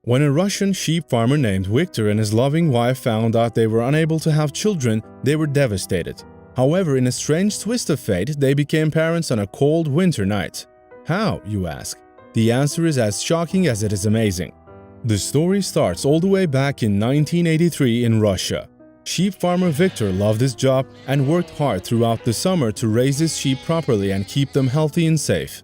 When a Russian sheep farmer named Viktor and his loving wife found out they were unable to have children, they were devastated. However, in a strange twist of fate, they became parents on a cold winter night. How, you ask? The answer is as shocking as it is amazing. The story starts all the way back in 1983 in Russia. Sheep farmer Viktor loved his job and worked hard throughout the summer to raise his sheep properly and keep them healthy and safe.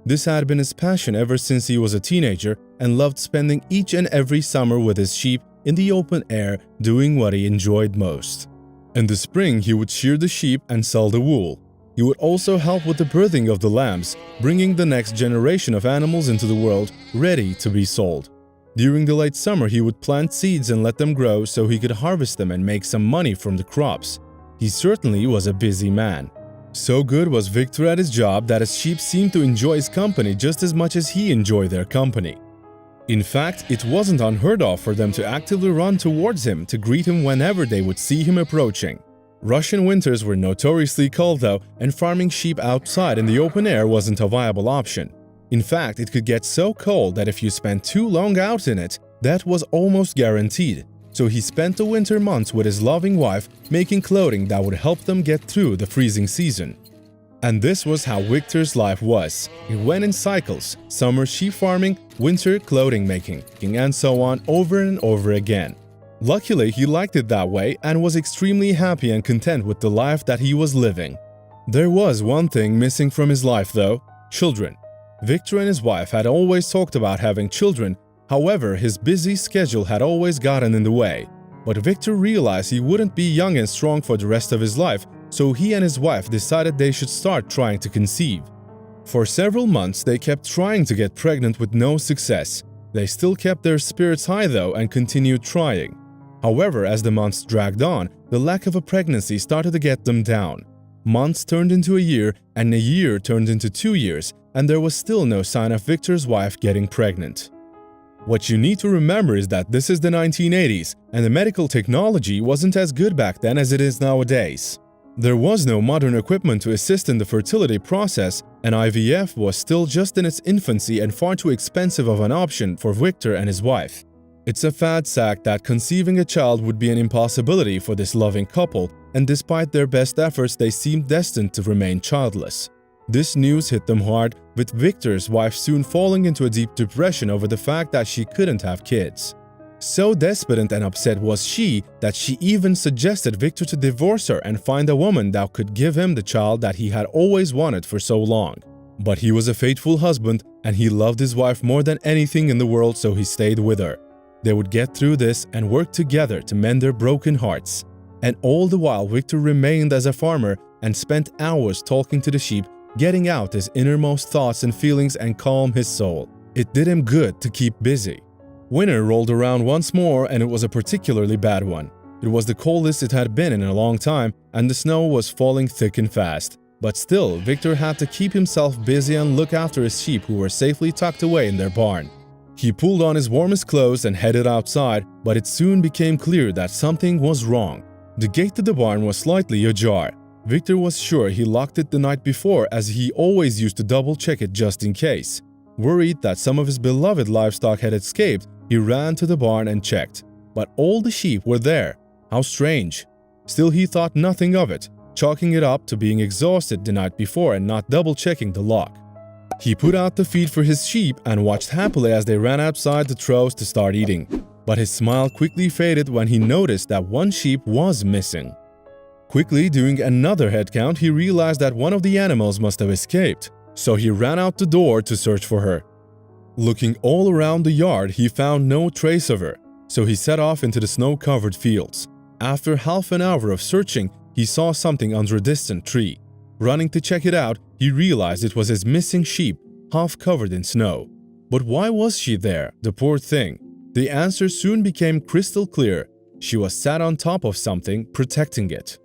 This had been his passion ever since he was a teenager and loved spending each and every summer with his sheep in the open air doing what he enjoyed most. In the spring, he would shear the sheep and sell the wool. He would also help with the birthing of the lambs, bringing the next generation of animals into the world ready to be sold. During the late summer, he would plant seeds and let them grow so he could harvest them and make some money from the crops. He certainly was a busy man. So good was Viktor at his job that his sheep seemed to enjoy his company just as much as he enjoyed their company. In fact, it wasn't unheard of for them to actively run towards him to greet him whenever they would see him approaching. Russian winters were notoriously cold though, and farming sheep outside in the open air wasn't a viable option. In fact, it could get so cold that if you spent too long out in it, that was almost guaranteed. So he spent the winter months with his loving wife making clothing that would help them get through the freezing season. And this was how Viktor's life was. It went in cycles: summer sheep farming, winter clothing making, and so on over and over again. Luckily, he liked it that way and was extremely happy and content with the life that he was living. There was one thing missing from his life though: children. Viktor and his wife had always talked about having children. However, his busy schedule had always gotten in the way. But Viktor realized he wouldn't be young and strong for the rest of his life, so he and his wife decided they should start trying to conceive. For several months, they kept trying to get pregnant with no success. They still kept their spirits high though and continued trying. However, as the months dragged on, the lack of a pregnancy started to get them down. Months turned into a year, and a year turned into 2 years, and there was still no sign of Viktor's wife getting pregnant. What you need to remember is that this is the 1980s, and the medical technology wasn't as good back then as it is nowadays. There was no modern equipment to assist in the fertility process, and IVF was still just in its infancy and far too expensive of an option for Viktor and his wife. It's a sad fact that conceiving a child would be an impossibility for this loving couple, and despite their best efforts, they seemed destined to remain childless. This news hit them hard, with Viktor's wife soon falling into a deep depression over the fact that she couldn't have kids. So desperate and upset was she that she even suggested Viktor to divorce her and find a woman that could give him the child that he had always wanted for so long. But he was a faithful husband and he loved his wife more than anything in the world, so he stayed with her. They would get through this and work together to mend their broken hearts. And all the while, Viktor remained as a farmer and spent hours talking to the sheep, getting out his innermost thoughts and feelings and calm his soul. It did him good to keep busy. Winter rolled around once more, and it was a particularly bad one. It was the coldest it had been in a long time, and the snow was falling thick and fast. But still, Viktor had to keep himself busy and look after his sheep who were safely tucked away in their barn. He pulled on his warmest clothes and headed outside, but it soon became clear that something was wrong. The gate to the barn was slightly ajar. Viktor was sure he locked it the night before, as he always used to double-check it just in case. Worried that some of his beloved livestock had escaped, he ran to the barn and checked. But all the sheep were there. How strange. Still, he thought nothing of it, chalking it up to being exhausted the night before and not double-checking the lock. He put out the feed for his sheep and watched happily as they ran outside the troughs to start eating. But his smile quickly faded when he noticed that one sheep was missing. Quickly doing another head count, he realized that one of the animals must have escaped, so he ran out the door to search for her. Looking all around the yard, he found no trace of her, so he set off into the snow-covered fields. After half an hour of searching, he saw something under a distant tree. Running to check it out, he realized it was his missing sheep, half covered in snow. But why was she there, the poor thing? The answer soon became crystal clear. She was sat on top of something, protecting it.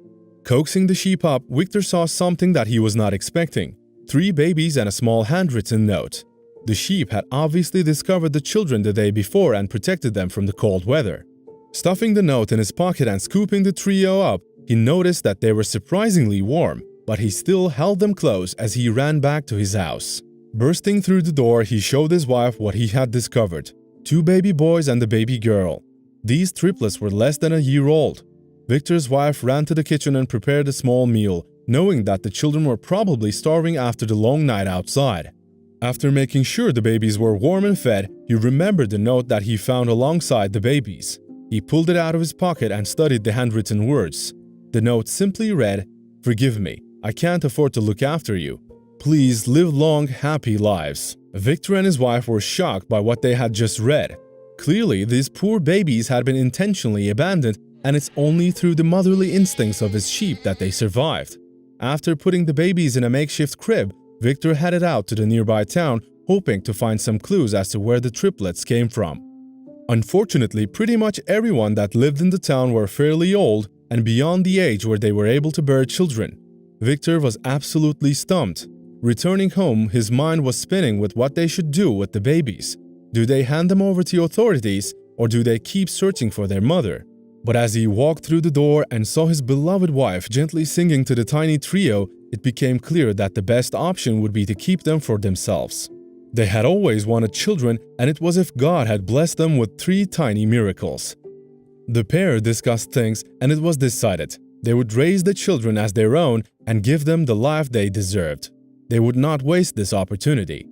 Coaxing the sheep up, Viktor saw something that he was not expecting: 3 babies and a small handwritten note. The sheep had obviously discovered the children the day before and protected them from the cold weather. Stuffing the note in his pocket and scooping the trio up, he noticed that they were surprisingly warm, but he still held them close as he ran back to his house. Bursting through the door, he showed his wife what he had discovered: 2 baby boys and a baby girl. These triplets were less than a year old. Victor's wife ran to the kitchen and prepared a small meal, knowing that the children were probably starving after the long night outside. After making sure the babies were warm and fed, he remembered the note that he found alongside the babies. He pulled it out of his pocket and studied the handwritten words. The note simply read, "Forgive me, I can't afford to look after you. Please live long, happy lives." Victor and his wife were shocked by what they had just read. Clearly, these poor babies had been intentionally abandoned, and it's only through the motherly instincts of his sheep that they survived. After putting the babies in a makeshift crib, Victor headed out to the nearby town, hoping to find some clues as to where the triplets came from. Unfortunately, pretty much everyone that lived in the town were fairly old and beyond the age where they were able to bear children. Victor was absolutely stumped. Returning home, his mind was spinning with what they should do with the babies. Do they hand them over to authorities, or do they keep searching for their mother? But as he walked through the door and saw his beloved wife gently singing to the tiny trio, it became clear that the best option would be to keep them for themselves. They had always wanted children, and it was as if God had blessed them with 3 tiny miracles. The pair discussed things, and it was decided they would raise the children as their own and give them the life they deserved. They would not waste this opportunity.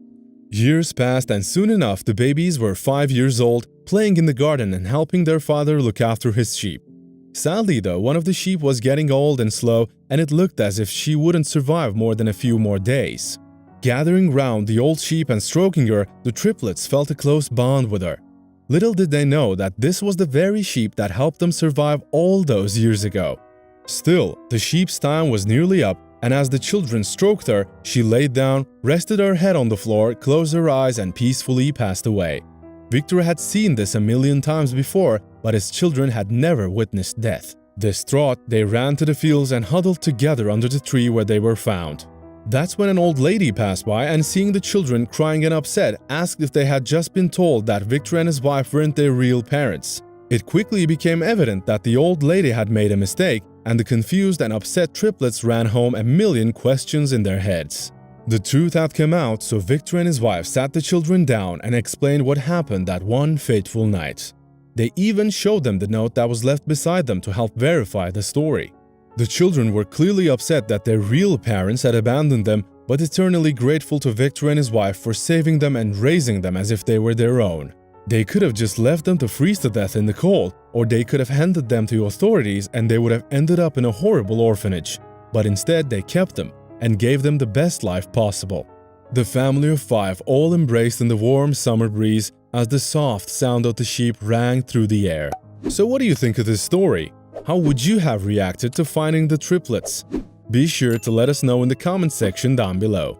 Years passed, and soon enough the babies were 5 years old, playing in the garden and helping their father look after his sheep. Sadly though, one of the sheep was getting old and slow, and it looked as if she wouldn't survive more than a few more days. Gathering round the old sheep and stroking her, the triplets felt a close bond with her. Little did they know that this was the very sheep that helped them survive all those years ago. Still, the sheep's time was nearly up, and as the children stroked her, she laid down, rested her head on the floor, closed her eyes, and peacefully passed away. Victor had seen this a million times before, but his children had never witnessed death. Distraught, they ran to the fields and huddled together under the tree where they were found. That's when an old lady passed by and, seeing the children crying and upset, asked if they had just been told that Victor and his wife weren't their real parents. It quickly became evident that the old lady had made a mistake, and the confused and upset triplets ran home a million questions in their heads. The truth had come out, so Victor and his wife sat the children down and explained what happened that one fateful night. They even showed them the note that was left beside them to help verify the story. The children were clearly upset that their real parents had abandoned them, but eternally grateful to Victor and his wife for saving them and raising them as if they were their own. They could have just left them to freeze to death in the cold, or they could have handed them to authorities and they would have ended up in a horrible orphanage. But instead they kept them and gave them the best life possible. The family of 5 all embraced in the warm summer breeze as the soft sound of the sheep rang through the air. So what do you think of this story? How would you have reacted to finding the triplets? Be sure to let us know in the comment section down below.